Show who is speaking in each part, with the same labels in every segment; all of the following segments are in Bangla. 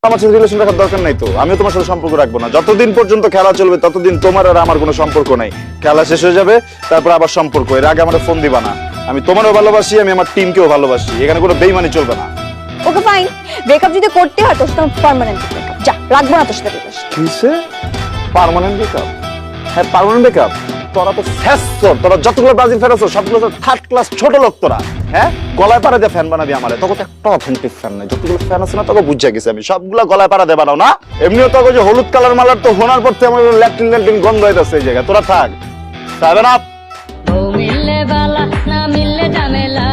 Speaker 1: আমার সাথে রিলেশন রাখার দরকার নাই তো, আমিও তোমার সাথে সম্পর্ক রাখবো না। যতদিন পর্যন্ত খেলা চলবে ততদিন তোমার আর আমার কোনো সম্পর্ক নাই। খেলা শেষ হয়ে যাবে, তারপর আবার সম্পর্ক। এর আগে আমার ফোন দিবা না। আমি তোমারও ভালোবাসি, আমি আমার টিমকেও ভালোবাসি। এখানে কোনো বেইমানি চলবে না।
Speaker 2: ওকে ফাইন, ব্রেকআপ যদি করতে হয় তোর সাথে পার্মানেন্ট ব্রেকআপ। যা, রাখবো না তোর সাথে রিলেশন।
Speaker 1: কিসে পার্মানেন্ট ব্রেকআপ? হ্যাঁ, পার্মানেন্ট ব্রেকআপ। তোরা তো ফ্যাসর, তোরা যতগুলো ব্রাজিল ফ্যান আছো সবগুলো তো থার্ড ক্লাস ছোট লোক তোরা। হ্যাঁ, গলায় পাড়া দিয়ে ফ্যান বানাবি আমারে। তোকে তো একটা অথেন্টিক ফ্যান নাই। যতগুলো ফ্যান আছে না তোকে বুঝে গেছি আমি, সবগুলো গলায় পাড়া দিয়ে বানাও না। এমনিও তোকে যে হলুদ কালার মালার তো হোনার পর আমার ল্যাট্রিন ল্যাট্রিন গন্ধ হইতাছে এই জায়গায়। তোরা থাক, সাবেন আপ।
Speaker 3: বউ মিললে বালা না মিললে ঝামেলা,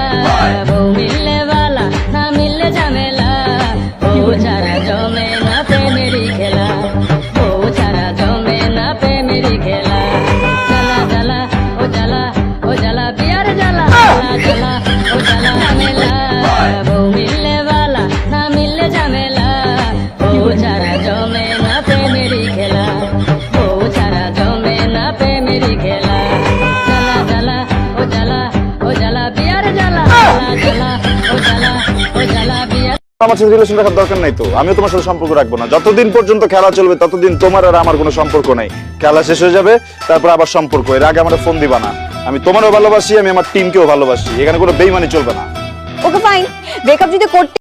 Speaker 3: বউ মিললে বালা না মিললে ঝামেলা, বউ ছাড়া জমে না প্রেমেরই খেলা, বউ ছাড়া জমে না প্রেমেরই খেলা। জ্বালা জ্বালা ও জ্বালা, ও জ্বালা বিয়ার জ্বালা, জ্বালা জ্বালা ও জ্বালা ঝামেলা, বউ মিললে বালা না মিললে ঝামেলা, বউ ছাড়া জমে না প্রেমেরই খেলা, বউ ছাড়া জমে না প্রেমেরই খেলা। জ্বালা জ্বালা ও জ্বালা, ও জ্বালা বিয়ার জ্বালা, জ্বালা জ্বালা ও জ্বালা, ও জ্বালা বিয়ার।
Speaker 1: আমার সাথে রিলেশন রাখার দরকার নাই তো, আমিও তোমার সাথে সম্পর্ক রাখবো না। যতদিন পর্যন্ত খেলা চলবে ততদিন তোমার আর আমার কোনো সম্পর্ক নাই। খেলা শেষ হয়ে যাবে, তারপর আবার সম্পর্ক। এর আগে আমার ফোন দিবা না। আমি তোমারও ভালোবাসি, আমি আমার টিমকেও ভালোবাসি। এখানে কোনো বেইমানি চলবে না।
Speaker 2: ওকে ফাইন, ব্রেকআপ যদি করতে